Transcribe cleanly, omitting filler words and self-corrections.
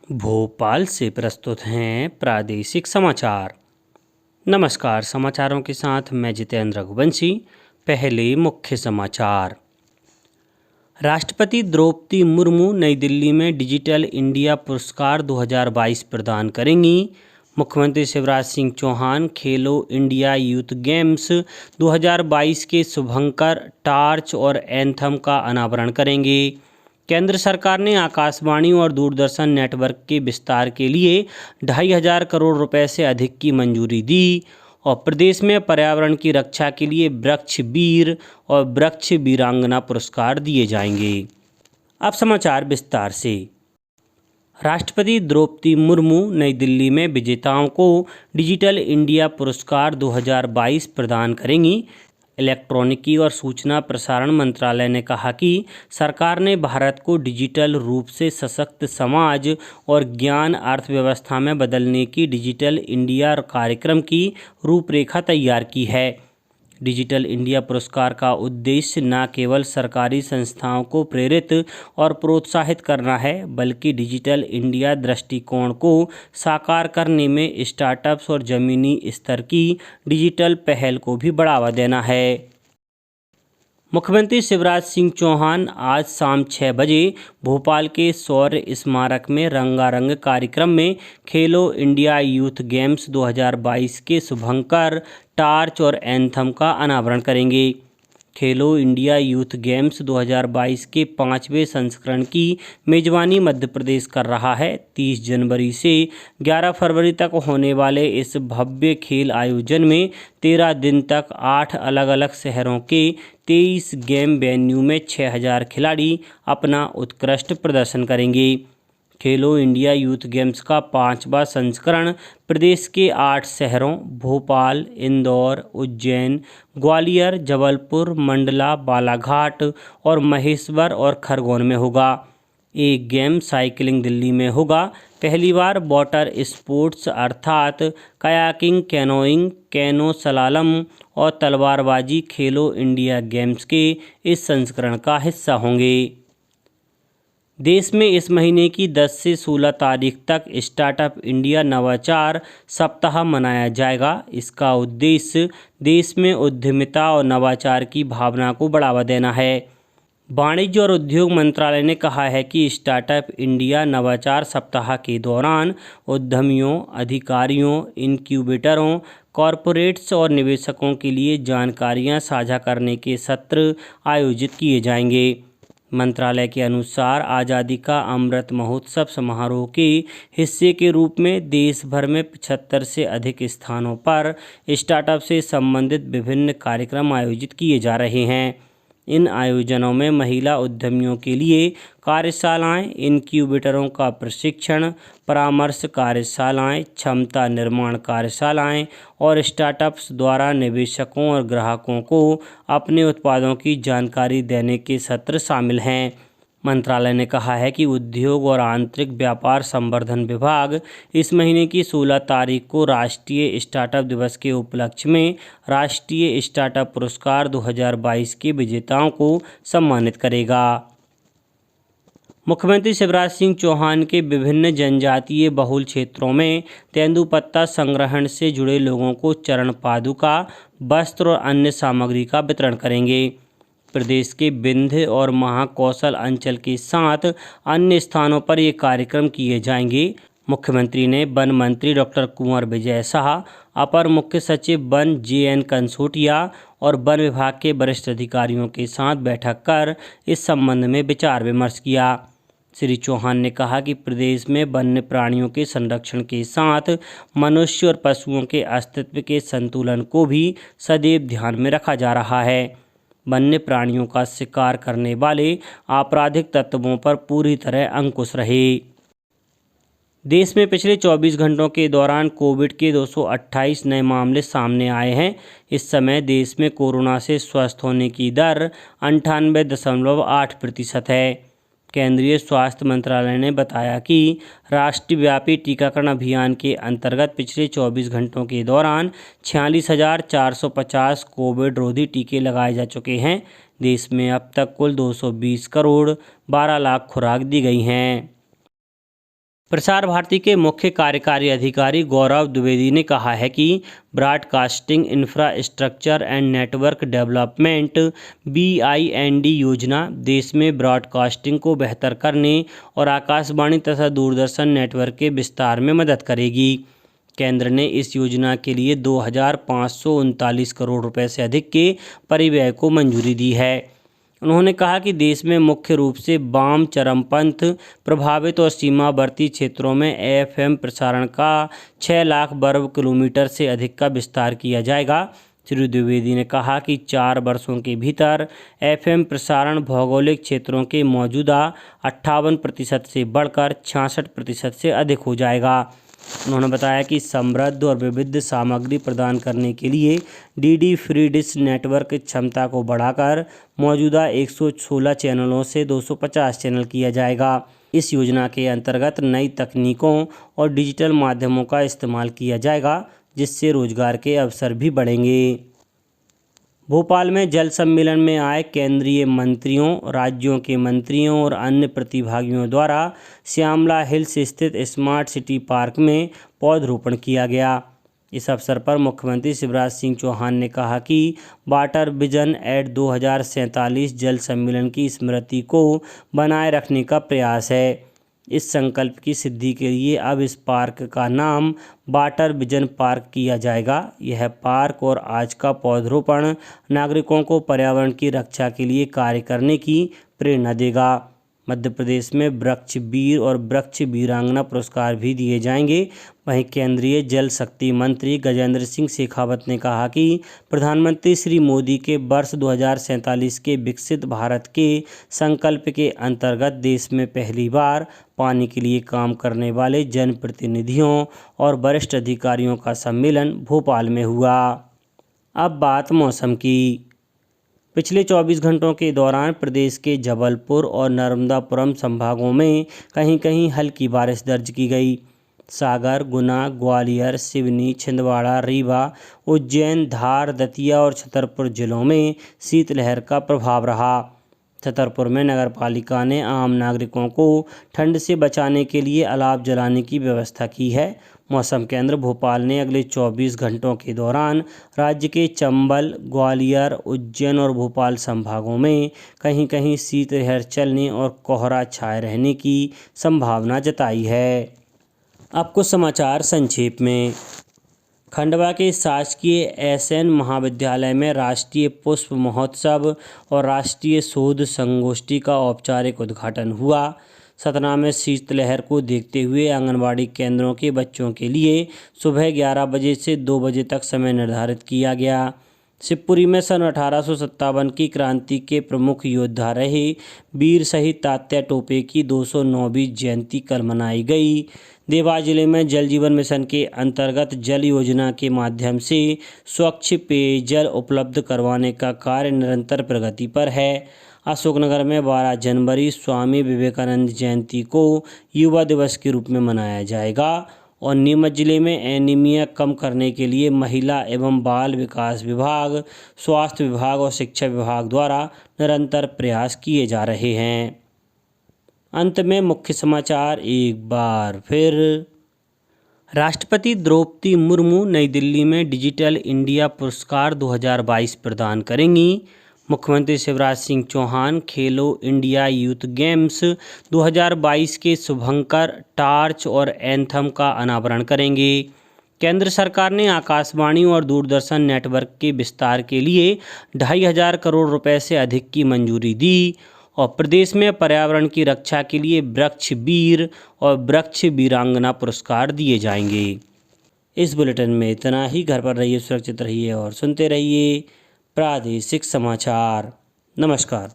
भोपाल से प्रस्तुत हैं प्रादेशिक समाचार। नमस्कार, समाचारों के साथ मैं जितेंद्र रघुवंशी। पहले मुख्य समाचार। राष्ट्रपति द्रौपदी मुर्मू नई दिल्ली में डिजिटल इंडिया पुरस्कार 2022 प्रदान करेंगी। मुख्यमंत्री शिवराज सिंह चौहान खेलो इंडिया यूथ गेम्स 2022 के शुभंकर, टार्च और एंथम का अनावरण करेंगे। केंद्र सरकार ने आकाशवाणी और दूरदर्शन नेटवर्क के विस्तार के लिए 2,500 करोड़ रुपए से अधिक की मंजूरी दी और प्रदेश में पर्यावरण की रक्षा के लिए वृक्ष वीर और वृक्ष वीरांगना पुरस्कार दिए जाएंगे। अब समाचार विस्तार से। राष्ट्रपति द्रौपदी मुर्मू नई दिल्ली में विजेताओं को डिजिटल इंडिया पुरस्कार 2022 प्रदान करेंगी। इलेक्ट्रॉनिकी और सूचना प्रसारण मंत्रालय ने कहा कि सरकार ने भारत को डिजिटल रूप से सशक्त समाज और ज्ञान अर्थव्यवस्था में बदलने की डिजिटल इंडिया कार्यक्रम की रूपरेखा तैयार की है। डिजिटल इंडिया पुरस्कार का उद्देश्य न केवल सरकारी संस्थाओं को प्रेरित और प्रोत्साहित करना है, बल्कि डिजिटल इंडिया दृष्टिकोण को साकार करने में स्टार्टअप्स और ज़मीनी स्तर की डिजिटल पहल को भी बढ़ावा देना है। मुख्यमंत्री शिवराज सिंह चौहान आज शाम 6 बजे भोपाल के शौर्य स्मारक में रंगारंग कार्यक्रम में खेलो इंडिया यूथ गेम्स 2022 के शुभंकर, टार्च और एंथम का अनावरण करेंगे। खेलो इंडिया यूथ गेम्स 2022 के 5वें संस्करण की मेजबानी मध्य प्रदेश कर रहा है। 30 जनवरी से 11 फरवरी तक होने वाले इस भव्य खेल आयोजन में 13 दिन तक 8 अलग अलग शहरों के 23 गेम वेन्यू में 6,000 खिलाड़ी अपना उत्कृष्ट प्रदर्शन करेंगे। खेलो इंडिया यूथ गेम्स का 5वां संस्करण प्रदेश के 8 शहरों भोपाल, इंदौर, उज्जैन, ग्वालियर, जबलपुर, मंडला, बालाघाट और महेश्वर और खरगोन में होगा। एक गेम साइकिलिंग दिल्ली में होगा। पहली बार वाटर स्पोर्ट्स अर्थात कयाकिंग, कैनोइंग, कैनो स्लालम और तलवारबाजी खेलो इंडिया गेम्स के इस संस्करण का हिस्सा होंगे। देश में इस महीने की 10 से 16 तारीख तक स्टार्टअप इंडिया नवाचार सप्ताह मनाया जाएगा। इसका उद्देश्य देश में उद्यमिता और नवाचार की भावना को बढ़ावा देना है। वाणिज्य और उद्योग मंत्रालय ने कहा है कि स्टार्टअप इंडिया नवाचार सप्ताह के दौरान उद्यमियों, अधिकारियों, इनक्यूबेटरों, कॉरपोरेट्स और निवेशकों के लिए जानकारियां साझा करने के सत्र आयोजित किए जाएंगे। मंत्रालय के अनुसार आज़ादी का अमृत महोत्सव समारोह के हिस्से के रूप में देश भर में 75 से अधिक स्थानों पर स्टार्टअप से संबंधित विभिन्न कार्यक्रम आयोजित किए जा रहे हैं। इन आयोजनों में महिला उद्यमियों के लिए कार्यशालाएं, इनक्यूबेटरों का प्रशिक्षण, परामर्श कार्यशालाएं, क्षमता निर्माण कार्यशालाएं और स्टार्टअप्स द्वारा निवेशकों और ग्राहकों को अपने उत्पादों की जानकारी देने के सत्र शामिल हैं। मंत्रालय ने कहा है कि उद्योग और आंतरिक व्यापार संवर्धन विभाग इस महीने की 16 तारीख को राष्ट्रीय स्टार्टअप दिवस के उपलक्ष्य में राष्ट्रीय स्टार्टअप पुरस्कार 2022 के विजेताओं को सम्मानित करेगा। मुख्यमंत्री शिवराज सिंह चौहान के विभिन्न जनजातीय बहुल क्षेत्रों में तेंदुपत्ता संग्रहण से जुड़े लोगों को चरण पादुका, वस्त्र और अन्य सामग्री का वितरण करेंगे। प्रदेश के विंध्य और महाकौशल अंचल के साथ अन्य स्थानों पर ये कार्यक्रम किए जाएंगे। मुख्यमंत्री ने वन मंत्री डॉक्टर कुंवर विजय शाह, अपर मुख्य सचिव वन JN कंसोटिया और वन विभाग के वरिष्ठ अधिकारियों के साथ बैठक कर इस संबंध में विचार विमर्श किया। श्री चौहान ने कहा कि प्रदेश में वन्य प्राणियों के संरक्षण के साथ मनुष्य और पशुओं के अस्तित्व के संतुलन को भी सदैव ध्यान में रखा जा रहा है। वन्य प्राणियों का शिकार करने वाले आपराधिक तत्वों पर पूरी तरह अंकुश रहे। देश में पिछले 24 घंटों के दौरान कोविड के 228 नए मामले सामने आए हैं। इस समय देश में कोरोना से स्वस्थ होने की दर 98.8% है। केंद्रीय स्वास्थ्य मंत्रालय ने बताया कि राष्ट्रव्यापी टीकाकरण अभियान के अंतर्गत पिछले 24 घंटों के दौरान 46,450 कोविड रोधी टीके लगाए जा चुके हैं। देश में अब तक कुल 220 करोड़ 12 लाख खुराक दी गई हैं। प्रसार भारती के मुख्य कार्यकारी अधिकारी गौरव द्विवेदी ने कहा है कि broadcasting infrastructure and network development BIND योजना देश में ब्रॉडकास्टिंग को बेहतर करने और आकाशवाणी तथा दूरदर्शन नेटवर्क के विस्तार में मदद करेगी। केंद्र ने इस योजना के लिए 2,539 करोड़ रुपए से अधिक के परिव्यय को मंजूरी दी है। उन्होंने कहा कि देश में मुख्य रूप से वाम चरमपंथ प्रभावित और सीमावर्ती क्षेत्रों में FM प्रसारण का 6 लाख वर्ग किलोमीटर से अधिक का विस्तार किया जाएगा। श्री द्विवेदी ने कहा कि 4 वर्षों के भीतर FM प्रसारण भौगोलिक क्षेत्रों के मौजूदा 58% से बढ़कर 66% से अधिक हो जाएगा। उन्होंने बताया कि समृद्ध और विविध सामग्री प्रदान करने के लिए DD फ्री डिश नेटवर्क क्षमता को बढ़ाकर मौजूदा 116 चैनलों से 250 चैनल किया जाएगा। इस योजना के अंतर्गत नई तकनीकों और डिजिटल माध्यमों का इस्तेमाल किया जाएगा, जिससे रोजगार के अवसर भी बढ़ेंगे। भोपाल में जल सम्मेलन में आए केंद्रीय मंत्रियों, राज्यों के मंत्रियों और अन्य प्रतिभागियों द्वारा श्यामला हिल्स स्थित स्मार्ट सिटी पार्क में पौधरोपण किया गया। इस अवसर पर मुख्यमंत्री शिवराज सिंह चौहान ने कहा कि वाटर विजन एट 2047 जल सम्मेलन की स्मृति को बनाए रखने का प्रयास है। इस संकल्प की सिद्धि के लिए अब इस पार्क का नाम वाटर विजन पार्क किया जाएगा। यह पार्क और आज का पौधरोपण नागरिकों को पर्यावरण की रक्षा के लिए कार्य करने की प्रेरणा देगा। मध्य प्रदेश में वृक्ष वीर और वृक्ष वीरांगना पुरस्कार भी दिए जाएंगे। वहीं केंद्रीय जल शक्ति मंत्री गजेंद्र सिंह शेखावत ने कहा कि प्रधानमंत्री श्री मोदी के वर्ष 2047 के विकसित भारत के संकल्प के अंतर्गत देश में पहली बार पानी के लिए काम करने वाले जनप्रतिनिधियों और वरिष्ठ अधिकारियों का सम्मेलन भोपाल में हुआ। अब बात मौसम की। पिछले 24 घंटों के दौरान प्रदेश के जबलपुर और नर्मदापुरम संभागों में कहीं कहीं हल्की बारिश दर्ज की गई। सागर, गुना, ग्वालियर, सिवनी, छिंदवाड़ा, रीवा, उज्जैन, धार, दतिया और छतरपुर जिलों में शीतलहर का प्रभाव रहा। छतरपुर में नगरपालिका ने आम नागरिकों को ठंड से बचाने के लिए अलाव जलाने की व्यवस्था की है। मौसम केंद्र भोपाल ने अगले 24 घंटों के दौरान राज्य के चंबल, ग्वालियर, उज्जैन और भोपाल संभागों में कहीं कहीं शीतलहर चलने और कोहरा छाए रहने की संभावना जताई है। अब कुछ समाचार संक्षेप में। खंडवा के शासकीय SN महाविद्यालय में राष्ट्रीय पुष्प महोत्सव और राष्ट्रीय शोध संगोष्ठी का औपचारिक उद्घाटन हुआ। सतना में शीतलहर को देखते हुए आंगनबाड़ी केंद्रों के बच्चों के लिए सुबह 11 बजे से 2 बजे तक समय निर्धारित किया गया। शिवपुरी में सन 1857 की क्रांति के प्रमुख योद्धा रहे वीर शहीद तात्या टोपे की 209वीं जयंती कल मनाई गई। देवास जिले में जल जीवन मिशन के अंतर्गत जल योजना के माध्यम से स्वच्छ पेयजल उपलब्ध करवाने का कार्य निरंतर प्रगति पर है। अशोकनगर में 12 जनवरी स्वामी विवेकानंद जयंती को युवा दिवस के रूप में मनाया जाएगा। और नीमच जिले में एनीमिया कम करने के लिए महिला एवं बाल विकास विभाग, स्वास्थ्य विभाग और शिक्षा विभाग द्वारा निरंतर प्रयास किए जा रहे हैं। अंत में मुख्य समाचार एक बार फिर। राष्ट्रपति द्रौपदी मुर्मू नई दिल्ली में डिजिटल इंडिया पुरस्कार 2022 प्रदान करेंगी। मुख्यमंत्री शिवराज सिंह चौहान खेलो इंडिया यूथ गेम्स 2022 के शुभंकर, टार्च और एंथम का अनावरण करेंगे। केंद्र सरकार ने आकाशवाणी और दूरदर्शन नेटवर्क के विस्तार के लिए 2,500 करोड़ रुपए से अधिक की मंजूरी दी। और प्रदेश में पर्यावरण की रक्षा के लिए वृक्ष वीर और वृक्ष वीरांगना पुरस्कार दिए जाएंगे। इस बुलेटिन में इतना ही। घर पर रहिए, सुरक्षित रहिए और सुनते रहिए प्रादेशिक समाचार। नमस्कार।